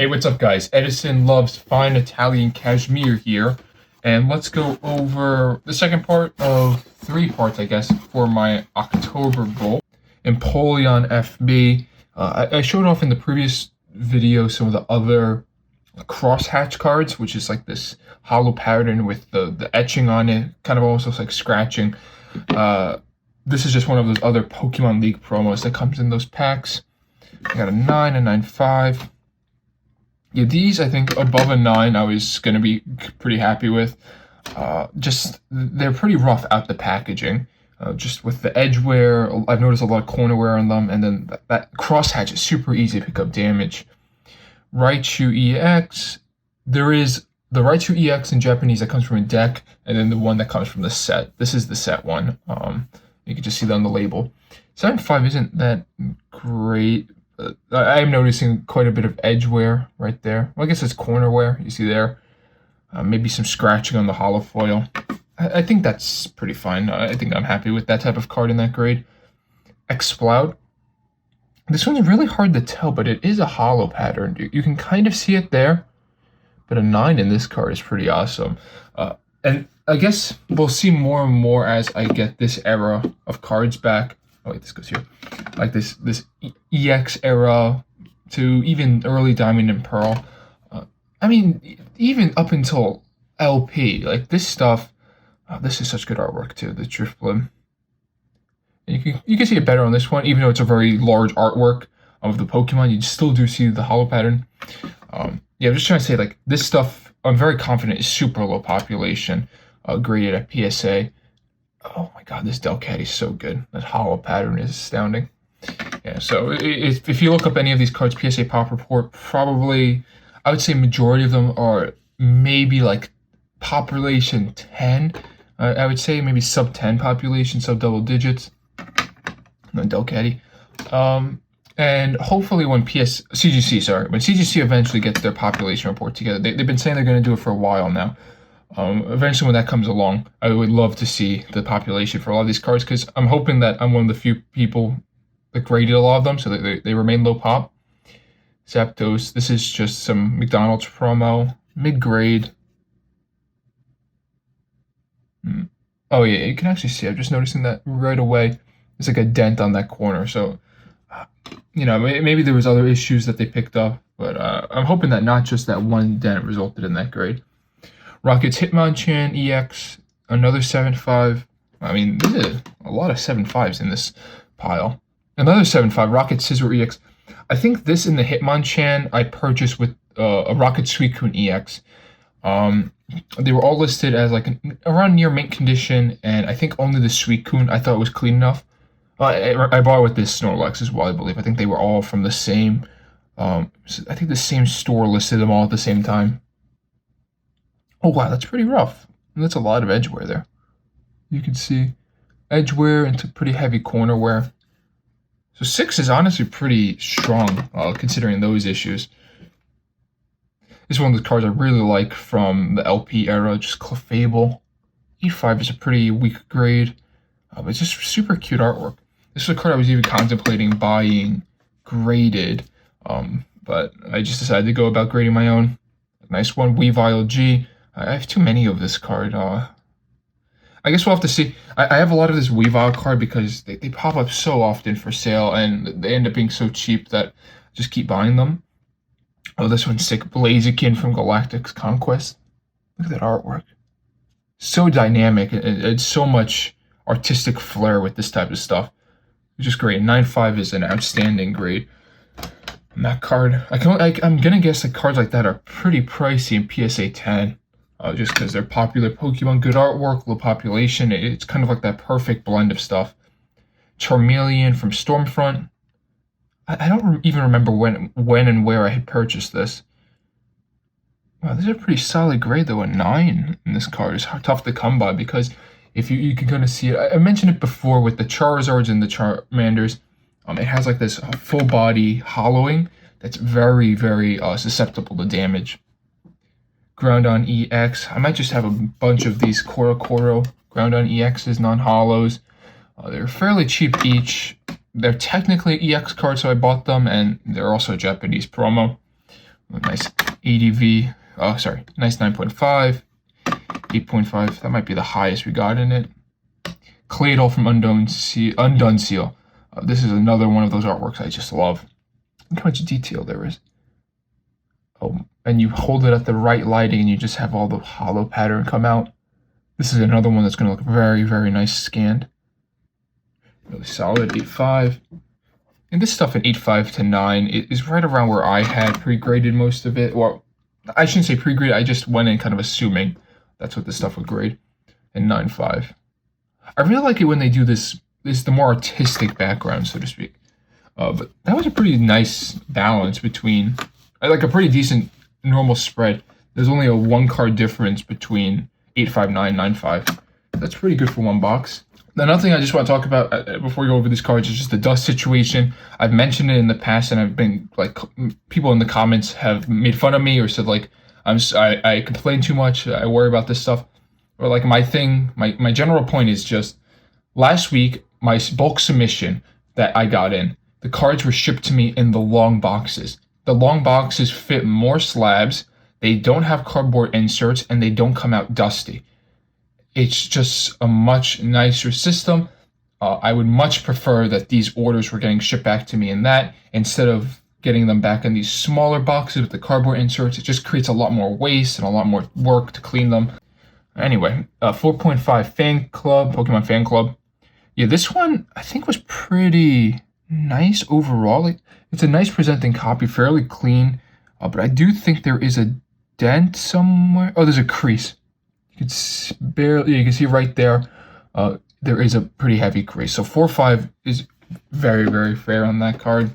Hey, what's up, guys? Edison Loves Fine Italian Cashmere here, and let's go over the second part of 3 parts, I guess, for my October goal. Empoleon FB. I showed off in the previous video some of the other crosshatch cards, which is like this hollow pattern with the etching on it, kind of almost looks like scratching. This is just one of those other Pokemon League promos that comes in those packs. I got a 9, a 9.5. Yeah, these, I think, above a 9, I was going to be pretty happy with. Just, they're pretty rough out the packaging. Just with the edge wear, I've noticed a lot of corner wear on them, and then that crosshatch is super easy to pick up damage. Raichu EX, there is the Raichu EX in Japanese that comes from a deck, and then the one that comes from the set. This is the set one. You can just see that on the label. 7.5 isn't that great. I am noticing quite a bit of edge wear right there. Well, I guess it's corner wear, you see there. Maybe some scratching on the hollow foil. I think that's pretty fine. I think I'm happy with that type of card in that grade. Exploud. This one's really hard to tell, but it is a hollow pattern. You can kind of see it there, but a 9 in this card is pretty awesome. And I guess we'll see more and more as I get this era of cards back. Oh wait, this goes here. Like this EX era to even early Diamond and Pearl. I mean, even up until LP, like this stuff. This is such good artwork too. The Drifblim. And you can see it better on this one, even though it's a very large artwork of the Pokemon. You still do see the hollow pattern. Yeah, I'm just trying to say, like, this stuff, I'm very confident is super low population, graded at P.S.A. Oh my god, this Delcat is so good. That hollow pattern is astounding. Yeah, so if you look up any of these cards, P.S.A. Pop Report, probably, I would say majority of them are maybe like population 10. I would say maybe sub 10 population, sub double digits. No, Delcatty. And hopefully when CGC eventually gets their population report together, they've been saying they're going to do it for a while now. Eventually when that comes along, I would love to see the population for a lot of these cards, because I'm hoping that I'm one of the few people that graded a lot of them, so that they remain low pop. Zapdos, this is just some McDonald's promo, mid-grade. Oh yeah, you can actually see, I'm just noticing that right away. It's like a dent on that corner, so, you know, maybe there was other issues that they picked up, but I'm hoping that not just that one dent resulted in that grade. Rocket's Hitmonchan EX, another 7.5. I mean, there's a lot of 7.5s in this pile. Another 7.5, Rocket Scizor EX. I think this in the Hitmonchan I purchased with a Rocket Suicune EX. They were all listed as like around near mint condition, and I think only the Suicune I thought was clean enough. I bought it with this Snorlax as well, I believe. I think they were all from the same, I think the same store listed them all at the same time. Oh wow, that's pretty rough. And that's a lot of edge wear there. You can see edge wear into pretty heavy corner wear. So 6 is honestly pretty strong, considering those issues. This is one of the cards I really like from the LP era, just Clefable. E5 is a pretty weak grade, but it's just super cute artwork. This is a card I was even contemplating buying graded, but I just decided to go about grading my own. Nice one, Weavile G. I have too many of this card. I guess we'll have to see. I have a lot of this Weavile card because they pop up so often for sale, and they end up being so cheap that I just keep buying them. Oh, this one's sick. Blaziken from Galactic's Conquest. Look at that artwork. So dynamic, and so much artistic flair with this type of stuff. It's just great. 9.5 is an outstanding grade. And that card, I'm gonna guess that cards like that are pretty pricey in P.S.A. 10. Just because they're popular Pokemon, good artwork, low population. It's kind of like that perfect blend of stuff. Charmeleon from Stormfront. I don't even remember when and where I had purchased this. Wow, this is a pretty solid grade though. A 9 in this card is tough to come by, because if you can kind of see it. I mentioned it before with the Charizards and the Charmanders. It has like this full body hollowing that's very, very susceptible to damage. Groudon EX. I might just have a bunch of these Groudon EXs, non-hollows. They're fairly cheap each. They're technically EX cards, so I bought them, and they're also a Japanese promo. A nice ADV. Oh, sorry. Nice 9.5. 8.5. That might be the highest we got in it. Claydol from Undone Seal. This is another one of those artworks I just love. Look how much detail there is. Oh, and you hold it at the right lighting and you just have all the hollow pattern come out. This is another one that's going to look very, very nice scanned. Really solid, 8.5. And this stuff in 8.5 to 9 is right around where I had pre-graded most of it. Well, I shouldn't say pre-graded, I just went in kind of assuming that's what this stuff would grade. And 9.5. I really like it when they do this the more artistic background, so to speak. But that was a pretty nice balance between, like a pretty decent normal spread. There's only a 1 card difference between 8.5, 9, 9.5. That's pretty good for one box. Another thing I just want to talk about before we go over these cards is just the dust situation. I've mentioned it in the past, and I've been like, people in the comments have made fun of me or said like I complain too much. I worry about this stuff. Or like my general point is just last week my bulk submission that I got in, the cards were shipped to me in the long boxes. The long boxes fit more slabs. They don't have cardboard inserts and they don't come out dusty. It's just a much nicer system. I would much prefer that these orders were getting shipped back to me in that instead of getting them back in these smaller boxes with the cardboard inserts. It just creates a lot more waste and a lot more work to clean them. Anyway, 4.5 fan club, Pokemon fan club. Yeah, this one I think was pretty nice overall. Like, it's a nice presenting copy, fairly clean. But I do think there is a dent somewhere. Oh, there's a crease. You can see right there. There is a pretty heavy crease. So 4.5 is very, very fair on that card.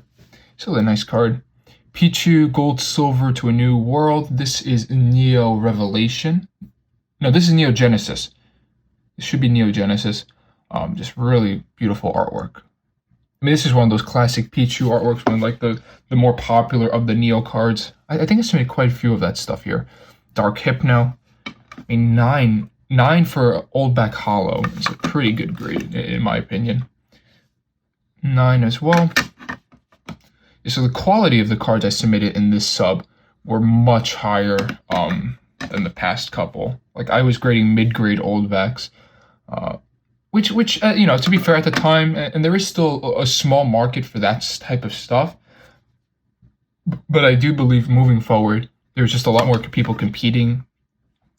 Still a nice card. Pichu Gold Silver to a New World. This is Neo Revelation. No, this is Neo Genesis. This should be Neo Genesis. Just really beautiful artwork. I mean, this is one of those classic Pichu artworks, one like the more popular of the Neo cards. I think it's made quite a few of that stuff here. Dark Hypno. I mean, 9 for Old Back Hollow. It's a pretty good grade, in my opinion. 9 as well. So the quality of the cards I submitted in this sub were much higher than the past couple. Like, I was grading mid-grade Old Backs, which you know, to be fair at the time, and there is still a small market for that type of stuff. But I do believe moving forward, there's just a lot more people competing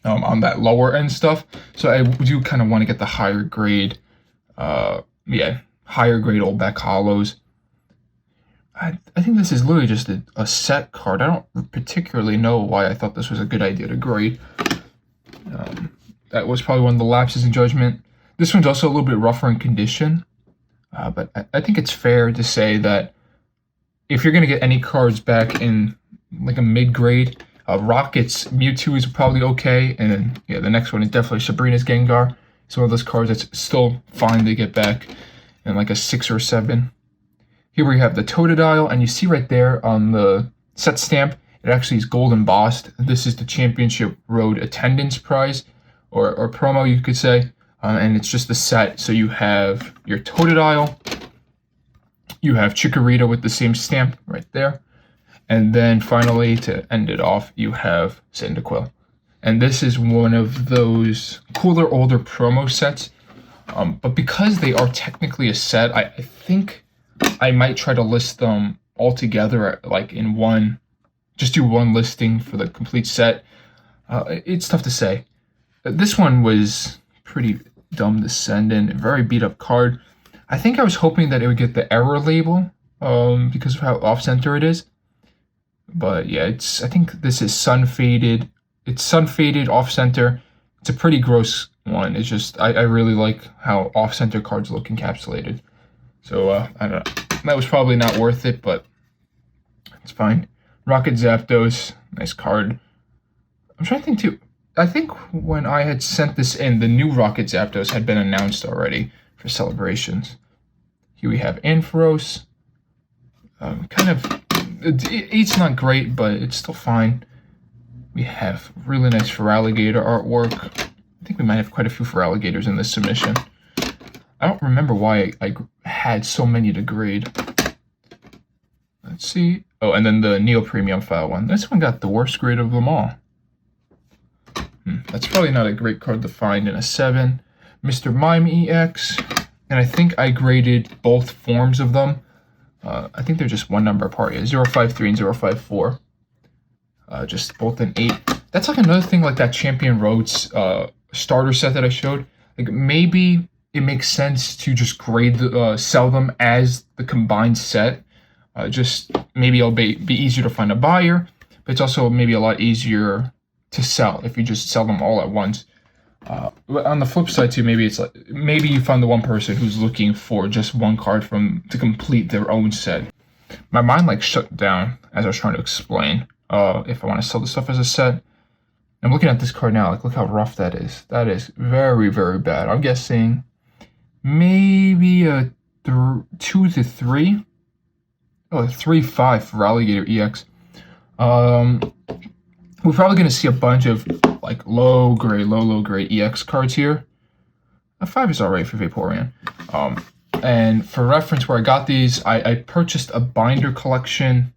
on that lower end stuff. So I do kind of want to get the higher grade, higher grade Old Back Hollows. I think this is literally just a set card. I don't particularly know why I thought this was a good idea to grade. That was probably one of the lapses in judgment. This one's also a little bit rougher in condition, but I think it's fair to say that if you're going to get any cards back in like a mid-grade, Rocket's Mewtwo is probably okay, and then yeah, the next one is definitely Sabrina's Gengar. It's one of those cards that's still fine to get back in like a 6 or 7. Here we have the Totodile, and you see right there on the set stamp, it actually is gold embossed. This is the Championship Road Attendance Prize, or promo, you could say. And it's just the set. So you have your Totodile, you have Chikorita with the same stamp right there, and then finally, to end it off, you have Cyndaquil. And this is one of those cooler, older promo sets. But because they are technically a set, I think I might try to list them all together, like in one, just do one listing for the complete set. It's tough to say. This one was pretty dumb to send in, a very beat up card. I think I was hoping that it would get the error label because of how off-center it is. But yeah, I think this is sun faded. It's sun faded off-center. It's a pretty gross one. It's just, I really like how off-center cards look encapsulated. So, I don't know. That was probably not worth it, but it's fine. Rocket Zapdos, nice card. I'm trying to think too. I think when I had sent this in, the new Rocket Zapdos had been announced already for celebrations. Here we have Ampharos. It's not great, but it's still fine. We have really nice Feraligatr artwork. I think we might have quite a few Feraligatrs in this submission. I don't remember why I had so many to grade. Let's see. Oh, and then the Neo Premium File one. This one got the worst grade of them all. That's probably not a great card to find in a 7. Mr. Mime EX. And I think I graded both forms of them. I think they're just one number apart. Yeah, 053 and 054. Just both an 8. That's like another thing like that Champion Roads starter set that I showed. Like maybe it makes sense to just grade sell them as the combined set. Just maybe it'll be easier to find a buyer, but it's also maybe a lot easier to sell if you just sell them all at once. But on the flip side too, maybe it's like maybe you find the one person who's looking for just one card to complete their own set. My mind like shut down as I was trying to explain if I want to sell the stuff as a set. I'm looking at this card now, like look how rough that is. That is very, very bad. I'm guessing maybe a 2 to 3. Oh, a 3-5 for Alligator EX. We're probably going to see a bunch of like low grade EX cards here. A 5 is alright for Vaporeon. And for reference, where I got these, I purchased a binder collection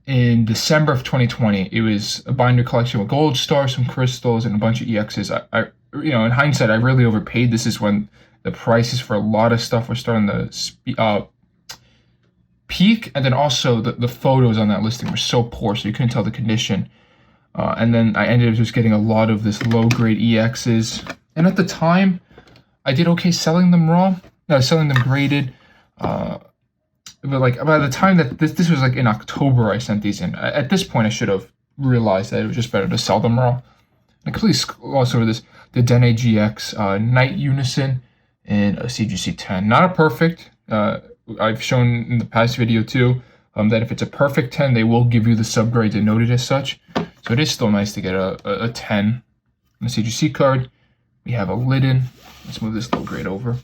in December of 2020. It was a binder collection with gold stars, some crystals, and a bunch of EXs. I in hindsight, I really overpaid. This is when the prices for a lot of stuff were starting to peak, and then also the photos on that listing were so poor, so you couldn't tell the condition. And then I ended up just getting a lot of this low-grade EXs. And at the time, I did okay selling them raw. No, selling them graded. But like by the time that this was like in October, I sent these in. At this point, I should have realized that it was just better to sell them raw. I completely glossed over this. The Dene GX Night Unison and a CGC 10. Not a perfect. I've shown in the past video too that if it's a perfect 10, they will give you the subgrade denoted as such. So it is still nice to get a 10 on the CGC card. We have a Litten. Let's move this low grade over.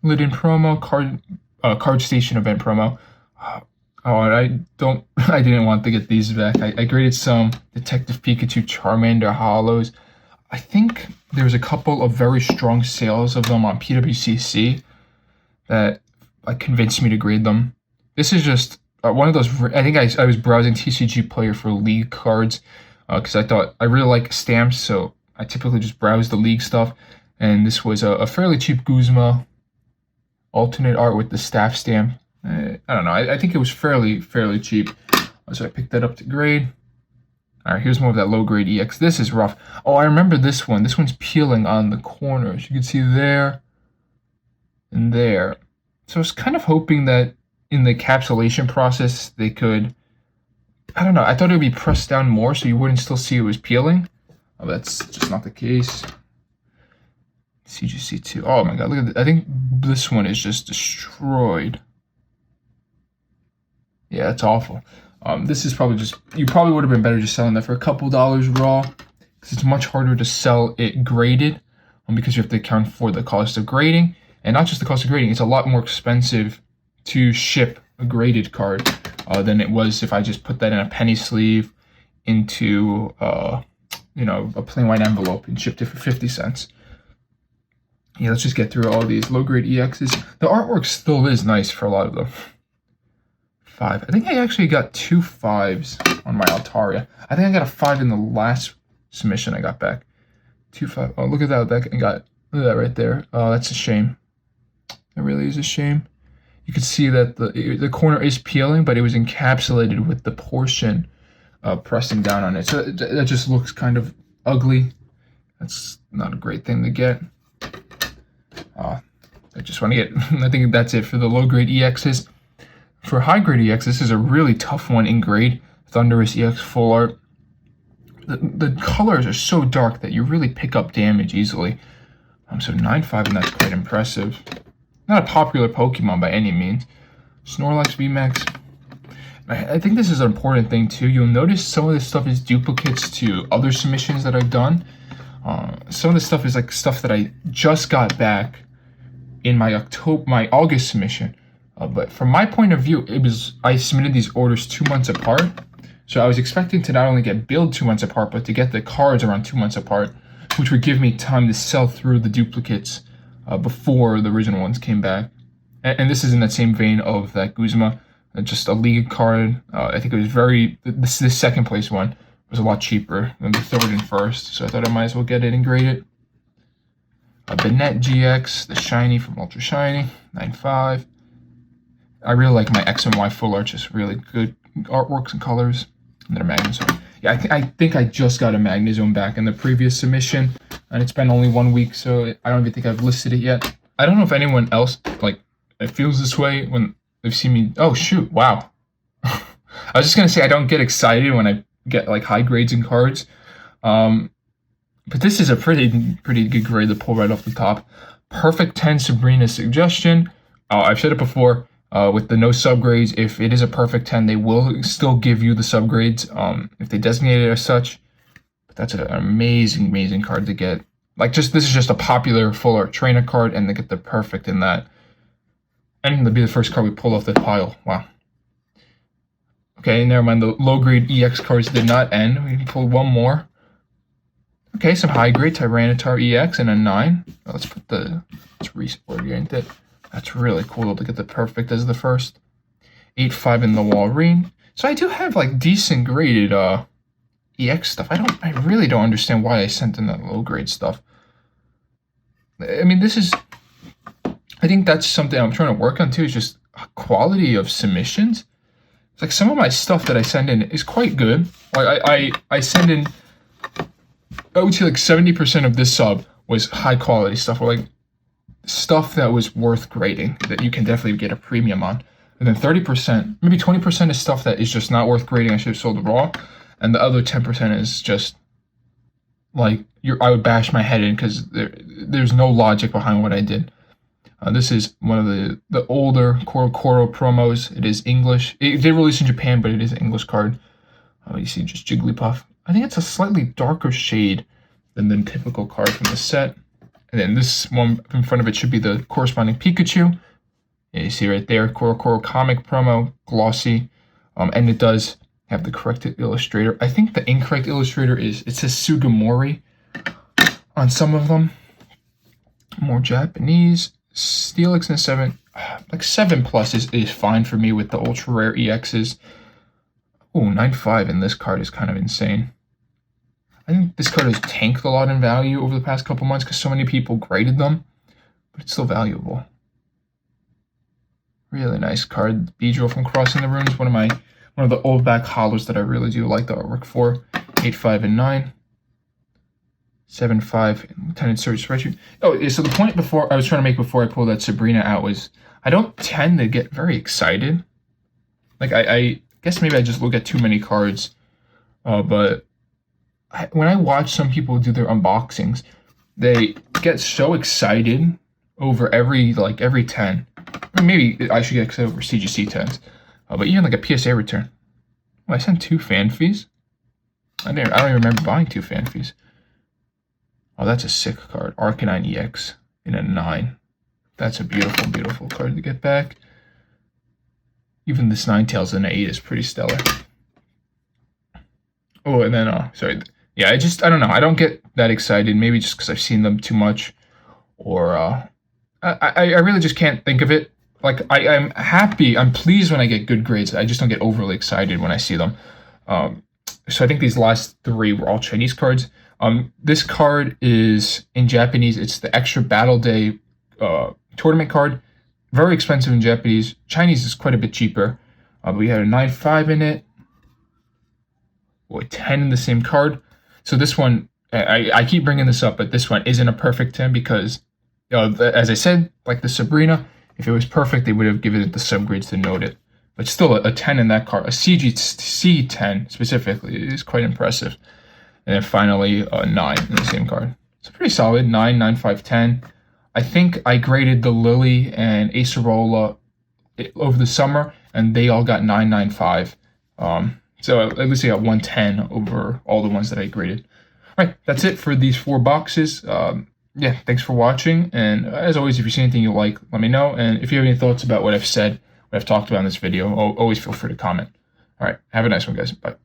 Litten promo, card station event promo. I didn't want to get these back. I graded some Detective Pikachu Charmander Hollows. I think there's a couple of very strong sales of them on PWCC that convinced me to grade them. This is just one of those. I think I was browsing TCG Player for League cards because I thought I really like stamps, so I typically just browse the League stuff. And this was a fairly cheap Guzma alternate art with the staff stamp. I don't know. I think it was fairly cheap, so I picked that up to grade. All right, here's more of that low grade EX. This is rough. Oh, I remember this one. This one's peeling on the corners. You can see there and there. So I was kind of hoping that in the encapsulation process, they could, I don't know, I thought it would be pressed down more so you wouldn't still see it was peeling. Oh, that's just not the case. CGC 2. Oh my god, look at that. I think this one is just destroyed. Yeah, it's awful. This is probably just, you probably would have been better just selling that for a couple dollars raw, because it's much harder to sell it graded, because you have to account for the cost of grading, and not just the cost of grading, it's a lot more expensive to ship a graded card than it was if I just put that in a penny sleeve into a plain white envelope and shipped it for 50 cents. Yeah, let's just get through all these low grade EXs. The artwork still is nice for a lot of them. 5. I think I actually got 2 5s on my Altaria. I think I got a 5 in the last submission I got back. 2 5. Oh, look at that. Look at that right there. Oh, that's a shame. It really is a shame. You can see that the corner is peeling, but it was encapsulated with the portion pressing down on it. So that just looks kind of ugly. That's not a great thing to get. I just want to get, I think that's it for the low grade EXs. For high grade EX, this is a really tough one in grade. Thunderous EX Full Art. The colors are so dark that you really pick up damage easily. So 9-5, and that's quite impressive. Not a popular Pokemon by any means. Snorlax VMAX. I think this is an important thing too. You'll notice some of this stuff is duplicates to other submissions that I've done. Some of this stuff is like stuff that I just got back in my August submission. But from my point of view, I submitted these orders 2 months apart. So I was expecting to not only get billed 2 months apart, but to get the cards around 2 months apart, which would give me time to sell through the duplicates before the original ones came back. And this is in that same vein of that Guzma. just a league card. I think it was this second place one was a lot cheaper than the third and first, so I thought I might as well get it and grade it. The Net GX, the Shiny from Ultra Shiny, 9.5. I really like my X and Y full art, just really good artworks and colors. And then a Magnezone. Yeah, I think I just got a Magnezone back in the previous submission, and it's been only 1 week, so I don't even think I've listed it yet. I don't know if anyone else, like, it feels this way when they've seen me. Oh, shoot, wow. I was just going to say I don't get excited when I get, like, high grades in cards. But this is a pretty good grade to pull right off the top. Perfect 10 Sabrina Suggestion. I've said it before, with the no subgrades, if it is a perfect 10, they will still give you the subgrades if they designate it as such. But that's an amazing card to get. Like, this is just a popular full art trainer card, and they get the perfect in that. And to be the first card we pulled off the pile. Wow. Okay, never mind. The low grade EX cards did not end. We pulled one more. Okay, some high grade Tyranitar EX and a 9. Let's reorient it. That's really cool to get the perfect as the first. 8.5 in the Walrein. So I do have like decent graded EX stuff. I really don't understand why I sent in that low grade stuff. I mean, I think that's something I'm trying to work on too, is just quality of submissions. It's like some of my stuff that I send in is quite good. Like I send in, I would say like 70% of this sub was high quality stuff, or like stuff that was worth grading, that you can definitely get a premium on. And then 30%, maybe 20% is stuff that is just not worth grading. I should have sold raw. And the other 10% is just like I would bash my head in because there's no logic behind what I did. This is one of the older Koro promos. It is English. It did release in Japan, but it is an English card. You see just Jigglypuff. I think it's a slightly darker shade than the typical card from the set. And then this one in front of it should be the corresponding Pikachu. Yeah, you see right there, Koro comic promo, glossy. And it does have the corrected illustrator. I think the incorrect illustrator it says Sugimori on some of them. More Japanese. Steelix and a 7. Like 7+ is fine for me with the ultra rare EXs. Oh, 9.5 in this card is kind of insane. I think this card has tanked a lot in value over the past couple months because so many people graded them, but it's still valuable. Really nice card. Beedrill from Crossing the Runes, one of the old back hollows that I really do like the artwork for. 8.5 and 9. 7.5 Lieutenant Surge Spreadsheet. Oh, so the point I was trying to make before I pulled that Sabrina out was I don't tend to get very excited. Like I guess maybe I just look at too many cards, but when I watch some people do their unboxings, they get so excited over every 10. Or maybe I should get excited over CGC 10s, but even like a P.S.A. return. Oh, I sent 2 fan fees. I don't even remember buying 2 fan fees. Oh, that's a sick card. Arcanine EX in a 9. That's a beautiful card to get back. Even this Ninetales in an 8 is pretty stellar. Oh, and then, sorry. Yeah, I don't know. I don't get that excited. Maybe just because I've seen them too much. Or, I really just can't think of it. Like, I'm happy. I'm pleased when I get good grades. I just don't get overly excited when I see them. So I think these last 3 were all Chinese cards. This card is in Japanese. It's the Extra Battle Day tournament card. Very expensive in Japanese. Chinese is quite a bit cheaper. We had a 9.5 in it. A 10 in the same card. So this one, I keep bringing this up, but this one isn't a perfect 10 because, as I said, like the Sabrina, if it was perfect, they would have given it the subgrades to note it. But still, a 10 in that card, a CGC 10 specifically, is quite impressive. And then finally, a 9 in the same card. So pretty solid, 9, 9, 5, 10. I think I graded the Lily and Acerola over the summer, and they all got 9, 9, 5. So at least I got 110 over all the ones that I graded. All right, that's it for these 4 boxes. Yeah, thanks for watching. And as always, if you see anything you like, let me know. And if you have any thoughts about what I've said, what I've talked about in this video, always feel free to comment. All right, have a nice one, guys. Bye.